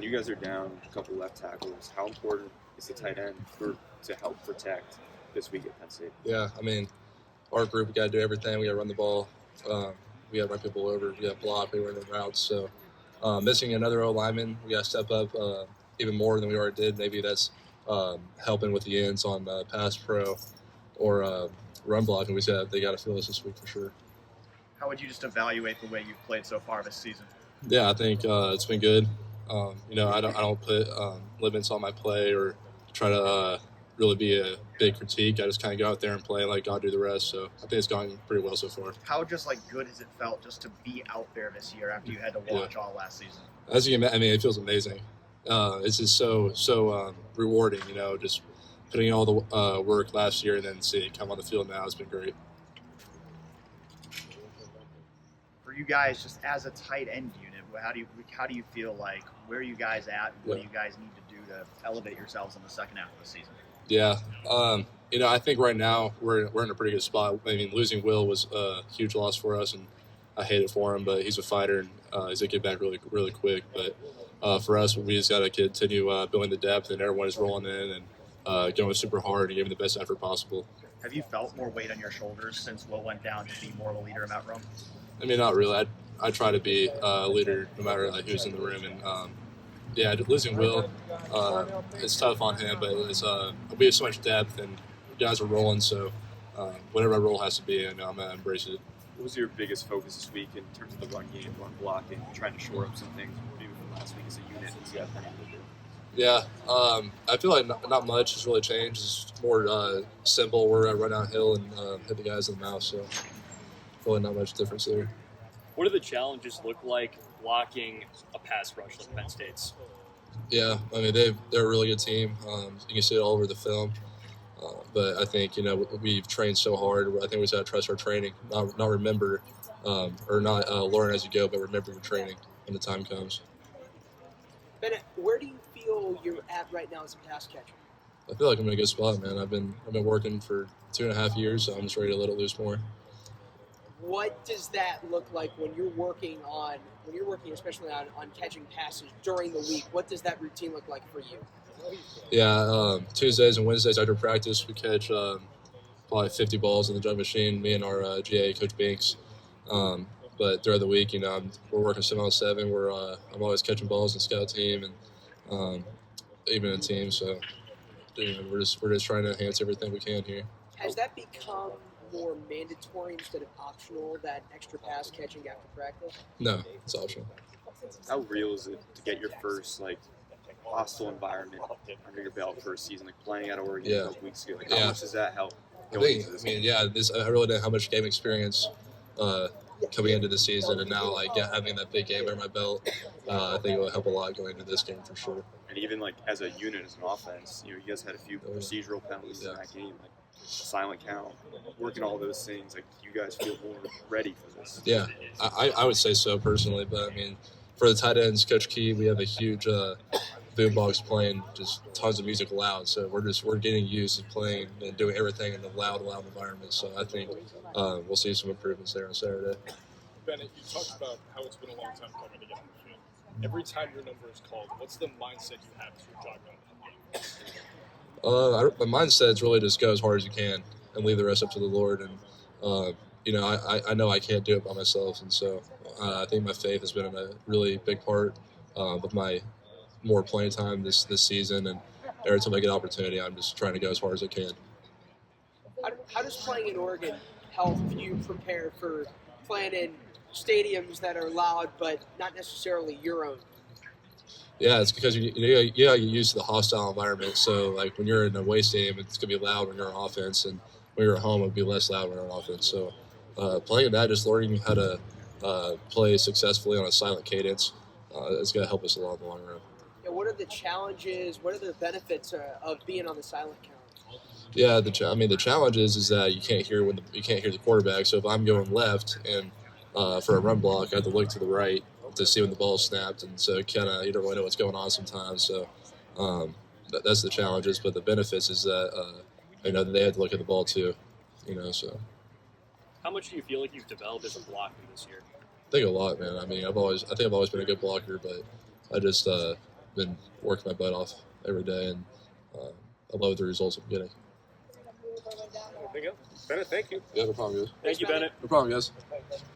you guys are down a couple left tackles. How important is the tight end to help protect this week at Penn State? Yeah, I mean, our group, we got to do everything. We got to run the ball. We got to run people over. We got to block. We run the routes. So missing another O-lineman, we got to step up even more than we already did. Maybe that's helping with the ends on pass pro or run blocking. They got to feel us this week for sure. How would you just evaluate the way you've played so far this season? Yeah, I think it's been good. I don't put limits on my play or try to really be a big critique. I just kind of go out there and play and let God do the rest. So I think it's gone pretty well so far. How good has it felt just to be out there this year after you had to watch all last season? As you can, I mean, it feels amazing. It's just so rewarding. Just putting in all the work last year and then seeing it come on the field now has been great. For you guys, just as a tight end unit, how do you feel like where are you guys at? And what do you guys need to do to elevate yourselves in the second half of the season? Yeah, I think right now we're in a pretty good spot. I mean, losing Will was a huge loss for us, and I hate it for him. But he's a fighter, and he's gonna get back really, really quick. But for us, we just got to continue building the depth, and everyone is rolling in and going super hard and giving the best effort possible. Have you felt more weight on your shoulders since Will went down to be more of a leader in that room? I mean, not really. I try to be a leader no matter who's in the room, and losing Will, it's tough on him, but we have so much depth and guys are rolling, so whatever our role has to be, I'm gonna embrace it. What was your biggest focus this week in terms of the run game, run blocking, trying to shore up some things maybe from last week as a unit? Yeah, I feel like not much has really changed. It's more simple. We're gonna run downhill and hit the guys in the mouth, so really not much difference there. What do the challenges look like blocking a pass rush like Penn State's? Yeah, I mean they're a really good team. You can see it all over the film. But I think we've trained so hard. I think we just got to trust our training, not remember or not learn as you go, but remember your training when the time comes. Bennett, where do you feel you're at right now as a pass catcher? I feel like I'm in a good spot, man. I've been working for 2.5 years, so I'm just ready to let it loose more. What does that look like when you're working especially on catching passes during the week? What does that routine look like for you? Yeah, Tuesdays and Wednesdays after practice, we catch probably 50 balls in the jump machine, me and our GA, Coach Banks. But throughout the week, we're working 7-on-7. I'm always catching balls in scout team and even in team. So we're just trying to enhance everything we can here. Has that become more mandatory instead of optional, that extra pass catching after practice? No, it's optional. How real is it to get your first hostile environment under your belt for a season, playing at Oregon a couple weeks ago? How much does that help? I really didn't have much game experience coming into the season, and now having that big game under my belt, I think it will help a lot going into this game for sure. And even as a unit, as an offense, you guys had a few procedural penalties in that game, silent count, working all those things. You guys feel more ready for this? Yeah, I would say so personally, but I mean, for the tight ends, Coach Key, we have a huge boombox playing just tons of music loud, so we're getting used to playing and doing everything in the loud environment. So I think we'll see some improvements there on Saturday. Bennett, you talked about how it's been a long time coming to get on the field. Every time your number is called, what's the mindset you have as you're jogging on that game? My mindset is really just go as hard as you can and leave the rest up to the Lord. And I know I can't do it by myself, and so I think my faith has been a really big part of my more playing time this season. And every time I get an opportunity, I'm just trying to go as hard as I can. How does playing in Oregon help you prepare for playing in stadiums that are loud but not necessarily your own? Yeah, it's because you get used to the hostile environment. So when you're in a away stadium, it's gonna be loud when you're on offense, and when you're at home, it'll be less loud when you're on offense. So playing in that, just learning how to play successfully on a silent cadence, is gonna help us a lot in the long run. Yeah, what are the challenges? What are the benefits of being on the silent count? Yeah, the challenge is that you can't hear the quarterback. So if I'm going left and for a run block, I have to look to the right to see when the ball's snapped, and so you don't really know what's going on sometimes. So that's the challenges, but the benefits is that they have to look at the ball too. So. How much do you feel like you've developed as a blocker this year? I think a lot, man. I mean, I think I've always been a good blocker, but I just been working my butt off every day, and I love the results I'm getting. Anything else? Bennett, thank you. Yeah, no problem, guys. Thank you, Bennett. No problem, guys.